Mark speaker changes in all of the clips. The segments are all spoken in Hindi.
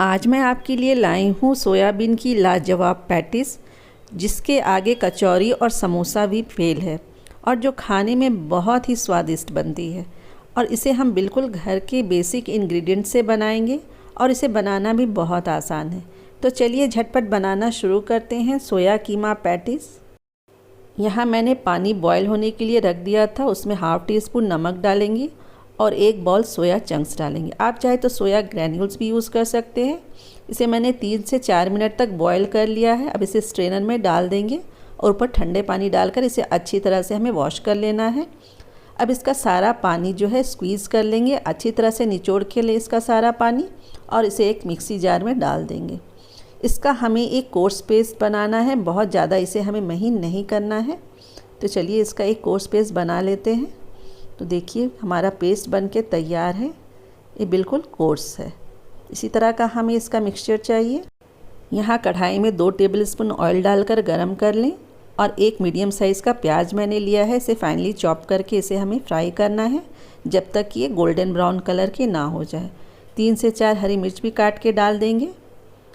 Speaker 1: आज मैं आपके लिए लाई हूँ सोयाबीन की लाजवाब पैटिस, जिसके आगे कचौरी और समोसा भी फेल है और जो खाने में बहुत ही स्वादिष्ट बनती है। और इसे हम बिल्कुल घर के बेसिक इंग्रेडिएंट से बनाएंगे और इसे बनाना भी बहुत आसान है। तो चलिए झटपट बनाना शुरू करते हैं सोया कीमा पैटिस। यहाँ मैंने पानी बॉयल होने के लिए रख दिया था, उसमें हाफ़ टी स्पून नमक डालेंगे और एक बॉल सोया चंक्स डालेंगे। आप चाहे तो सोया ग्रैन्यूल्स भी यूज़ कर सकते हैं। इसे मैंने 3 से 4 मिनट तक बॉयल कर लिया है। अब इसे स्ट्रेनर में डाल देंगे और ऊपर ठंडे पानी डालकर इसे अच्छी तरह से हमें वॉश कर लेना है। अब इसका सारा पानी जो है स्क्वीज़ कर लेंगे, अच्छी तरह से निचोड़ के ले इसका सारा पानी और इसे एक मिक्सी जार में डाल देंगे। इसका हमें एक कोर्स पेस्ट बनाना है, बहुत ज़्यादा इसे हमें महीन नहीं करना है। तो चलिए इसका एक कोर्स पेस्ट बना लेते हैं। तो देखिए हमारा पेस्ट बनके तैयार है, ये बिल्कुल कोर्स है। इसी तरह का हमें इसका मिक्सचर चाहिए। यहाँ कढ़ाई में 2 टेबलस्पून ऑयल डालकर गरम कर लें और एक मीडियम साइज़ का प्याज मैंने लिया है, इसे फाइनली चॉप करके इसे हमें फ्राई करना है जब तक कि ये गोल्डन ब्राउन कलर के ना हो जाए। 3 से 4 हरी मिर्च भी काट के डाल देंगे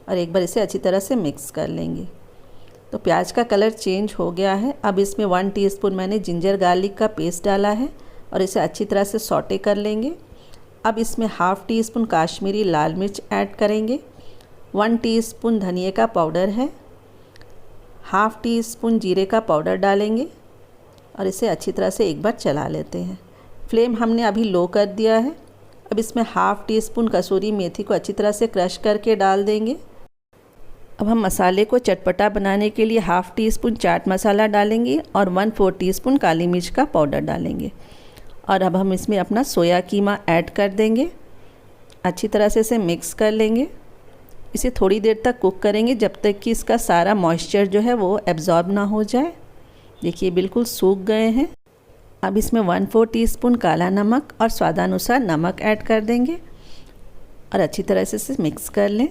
Speaker 1: और एक बार इसे अच्छी तरह से मिक्स कर लेंगे। तो प्याज का कलर चेंज हो गया है। अब इसमें 1 टीस्पून मैंने जिंजर गार्लिक का पेस्ट डाला है और इसे अच्छी तरह से सौटे कर लेंगे। अब इसमें हाफ़ टी स्पून काश्मीरी लाल मिर्च ऐड करेंगे, 1 टीस्पून धनिया का पाउडर है, हाफ़ टी स्पून जीरे का पाउडर डालेंगे और इसे अच्छी तरह से एक बार चला लेते हैं। फ्लेम हमने अभी लो कर दिया है। अब इसमें हाफ़ टी स्पून कसूरी मेथी को अच्छी तरह से क्रश करके डाल देंगे। अब हम मसाले को चटपटा बनाने के लिए half tea spoon chaat masala डालेंगे और 1/4 टीस्पून काली मिर्च का पाउडर डालेंगे। और अब हम इसमें अपना सोया कीमा ऐड कर देंगे, अच्छी तरह से इसे मिक्स कर लेंगे। इसे थोड़ी देर तक कुक करेंगे जब तक कि इसका सारा मॉइस्चर जो है वो एब्जॉर्ब ना हो जाए। देखिए बिल्कुल सूख गए हैं। अब इसमें 1/4 टीस्पून काला नमक और स्वादानुसार नमक ऐड कर देंगे और अच्छी तरह से इसे मिक्स कर लें।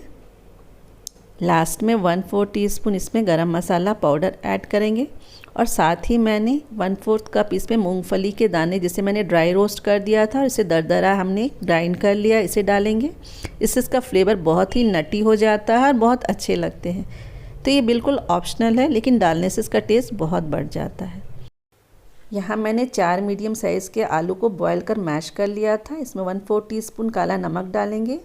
Speaker 1: लास्ट में 1/4 टीस्पून इसमें गरम मसाला पाउडर ऐड करेंगे और साथ ही मैंने 1/4 कप इसमें मूंगफली के दाने जिसे मैंने ड्राई रोस्ट कर दिया था और इसे दरदरा हमने ग्राइंड कर लिया, इसे डालेंगे। इससे इसका फ्लेवर बहुत ही नटी हो जाता है और बहुत अच्छे लगते हैं। तो ये बिल्कुल ऑप्शनल है, लेकिन डालने से इसका टेस्ट बहुत बढ़ जाता है। यहाँ मैंने 4 मीडियम साइज़ के आलू को बॉयल कर मैश कर लिया था। इसमें 1/4 टीस्पून काला नमक डालेंगे,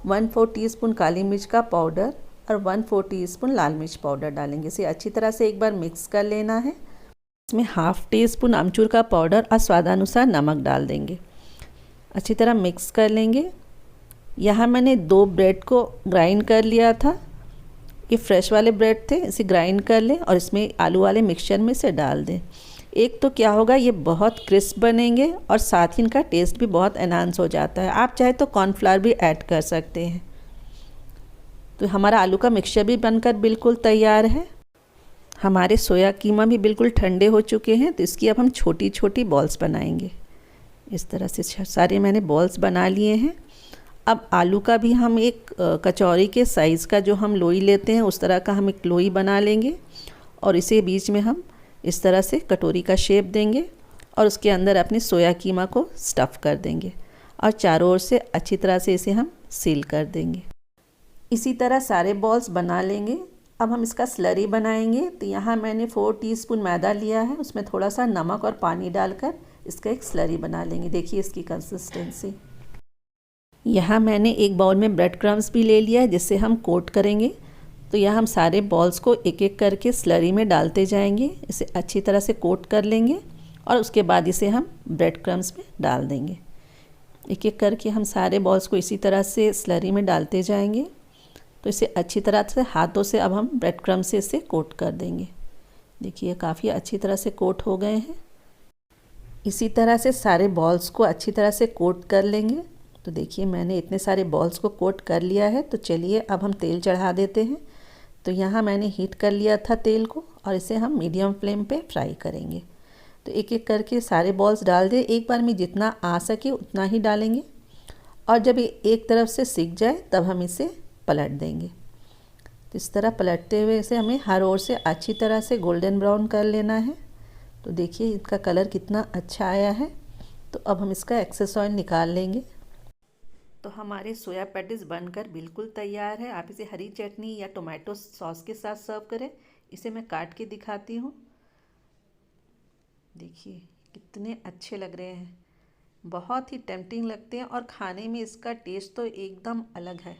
Speaker 1: 1/4 टीस्पून काली मिर्च का पाउडर और 1/4 टीस्पून लाल मिर्च पाउडर डालेंगे। इसे अच्छी तरह से एक बार मिक्स कर लेना है। इसमें हाफ़ टी स्पून अमचूर का पाउडर और स्वादानुसार नमक डाल देंगे, अच्छी तरह मिक्स कर लेंगे। यहाँ मैंने 2 ब्रेड को ग्राइंड कर लिया था, ये फ्रेश वाले ब्रेड थे, इसे ग्राइंड कर लें और इसमें आलू वाले मिक्सचर में से डाल दें। एक तो क्या होगा, ये बहुत क्रिस्प बनेंगे और साथ ही इनका टेस्ट भी बहुत एनहांस हो जाता है। आप चाहे तो कॉर्नफ्लावर भी ऐड कर सकते हैं। तो हमारा आलू का मिक्सचर भी बनकर बिल्कुल तैयार है। हमारे सोया कीमा भी बिल्कुल ठंडे हो चुके हैं। तो इसकी अब हम छोटी छोटी बॉल्स बनाएंगे। इस तरह से सारे मैंने बॉल्स बना लिए हैं। अब आलू का भी हम एक कचौरी के साइज़ का जो हम लोई लेते हैं उस तरह का हम एक लोई बना लेंगे और इसे बीच में हम इस तरह से कटोरी का शेप देंगे और उसके अंदर अपने सोया कीमा को स्टफ़ कर देंगे और चारों ओर से अच्छी तरह से इसे हम सील कर देंगे। इसी तरह सारे बॉल्स बना लेंगे। अब हम इसका स्लरी बनाएंगे। तो यहाँ मैंने 4 टीस्पून मैदा लिया है, उसमें थोड़ा सा नमक और पानी डालकर इसका एक स्लरी बना लेंगे। देखिए इसकी कंसिस्टेंसी। यहाँ मैंने एक बाउल में ब्रेड क्रम्स भी ले लिया है जिससे हम कोट करेंगे। तो यहाँ हम सारे बॉल्स को एक एक करके स्लरी में डालते जाएंगे, इसे अच्छी तरह से कोट कर लेंगे और उसके बाद इसे हम ब्रेड क्रम्स में डाल देंगे। एक एक करके हम सारे बॉल्स को इसी तरह से स्लरी में डालते जाएंगे। तो इसे अच्छी तरह से हाथों से अब हम ब्रेड क्रम्ब से इसे कोट कर देंगे। देखिए काफ़ी अच्छी तरह से कोट हो गए हैं। इसी तरह से सारे बॉल्स को अच्छी तरह से कोट कर लेंगे। तो देखिए मैंने इतने सारे बॉल्स को कोट कर लिया है। तो चलिए अब हम तेल चढ़ा देते हैं। तो यहाँ मैंने हीट कर लिया था तेल को और इसे हम मीडियम फ्लेम पे फ्राई करेंगे। तो एक एक करके सारे बॉल्स डाल दें। एक बार में जितना आ सके उतना ही डालेंगे और जब ये एक तरफ से सिक जाए तब हम इसे पलट देंगे। तो इस तरह पलटते हुए इसे हमें हर ओर से अच्छी तरह से गोल्डन ब्राउन कर लेना है। तो देखिए इसका कलर कितना अच्छा आया है। तो अब हम इसका एक्सेस ऑयल निकाल लेंगे। तो हमारे सोया पैटीज बनकर बिल्कुल तैयार है। आप इसे हरी चटनी या टोमेटो सॉस के साथ सर्व करें। इसे मैं काट के दिखाती हूँ। देखिए कितने अच्छे लग रहे हैं, बहुत ही टेम्पटिंग लगते हैं और खाने में इसका टेस्ट तो एकदम अलग है।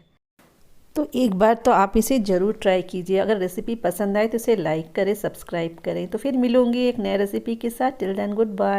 Speaker 1: तो एक बार तो आप इसे ज़रूर ट्राई कीजिए। अगर रेसिपी पसंद आए तो इसे लाइक करें, सब्सक्राइब करें। तो फिर मिलूंगी एक नए रेसिपी के साथ। Till then good bye.